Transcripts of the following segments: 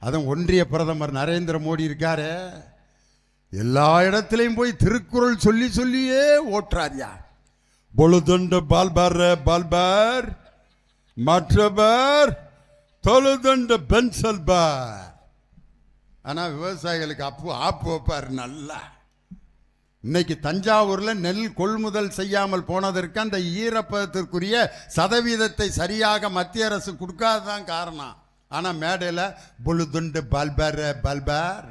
அதுவும் ஒன்றிய பிரதமர் நரேந்திர மோடி இருக்காரு, எல்லா இடத்திலையும் போய் திருக்குறள் சொல்லி சொல்லியே ஓட்டுறாரியா. பொழுதுண்டு பால்பார் பால்பார் மற்றவர் தொழுதுண்டு பென்சல் பார். ஆனா விவசாயிகளுக்கு ஆப்பு வைப்பார் நல்லா. இன்னைக்கு தஞ்சாவூர்ல நெல் கொள்முதல் செய்யாமல் போனதற்கு அந்த ஈரப்பதத்திற்குரிய சதவீதத்தை சரியாக மத்திய அரசு கொடுக்காததான் காரணம். ஆனா மேடையில் பொழுதுண்டு பால்பார் பால்பார்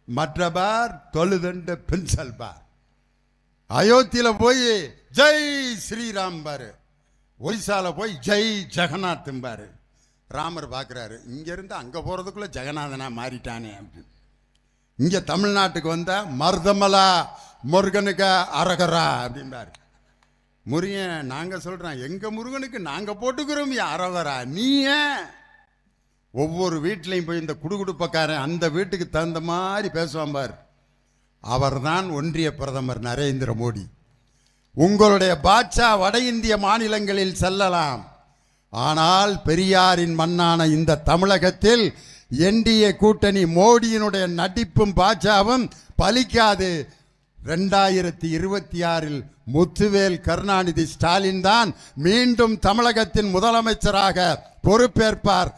மற்றபார் தொழுதுண்டு பென்சல் பார். அயோத்தியில போய் ஜெய் ஸ்ரீராம் பாரு, ஒரிசால போய் ஜெய் ஜெகநாத் பாரு. ராமர் பார்க்குறாரு, இங்கேருந்து அங்கே போகிறதுக்குள்ளே ஜெகநாதனா மாறிட்டானே அப்படின்னு. இங்கே தமிழ்நாட்டுக்கு வந்த மருதமலா முருகனுக்கு அரகரா அப்படின்பாரு. முருகன் நாங்கள் சொல்கிறோம், எங்கள் முருகனுக்கு நாங்கள் போட்டுக்கிறோம் அரகரா. நீ ஏன்? ஒவ்வொரு வீட்லையும் போய் இந்த குடுகுடுப்பக்காரன் அந்த வீட்டுக்கு தகுந்த மாதிரி பேசுவான் பார். அவர்தான் ஒன்றிய பிரதமர் நரேந்திர மோடி. உங்களுடைய பாட்சா வட இந்திய மாநிலங்களில் செல்லலாம், ஆனால் பெரியாரின் மண்ணான இந்த தமிழகத்தில் என்டிஏ கூட்டணி மோடியினுடைய நடிப்பும் பாட்சாவும் பலிக்காது. 2026 முத்துவேல் கருணாநிதி ஸ்டாலின் தான் மீண்டும் தமிழகத்தின் முதலமைச்சராக பொறுப்பேற்பார்.